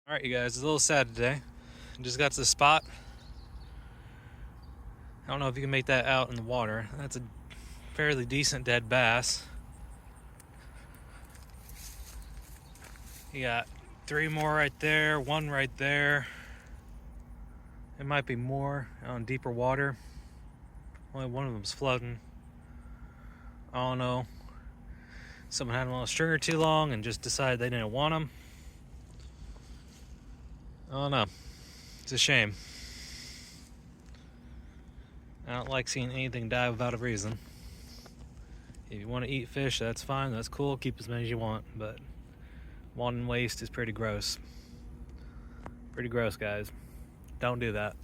Alright, you guys, it's a little sad today. Just got to the spot. I don't know if you can make that out in the water. That's a fairly decent dead bass. You got 3 more right there, 1 right there. It might be more on deeper water. Only one of them's floating. I don't know. Someone had them on a stringer too long and just decided they didn't want them. I don't know. It's a shame. I don't like seeing anything die without a reason. If you want to eat fish, that's fine. That's cool. Keep as many as you want. But wanting waste is pretty gross. Pretty gross, guys. Don't do that.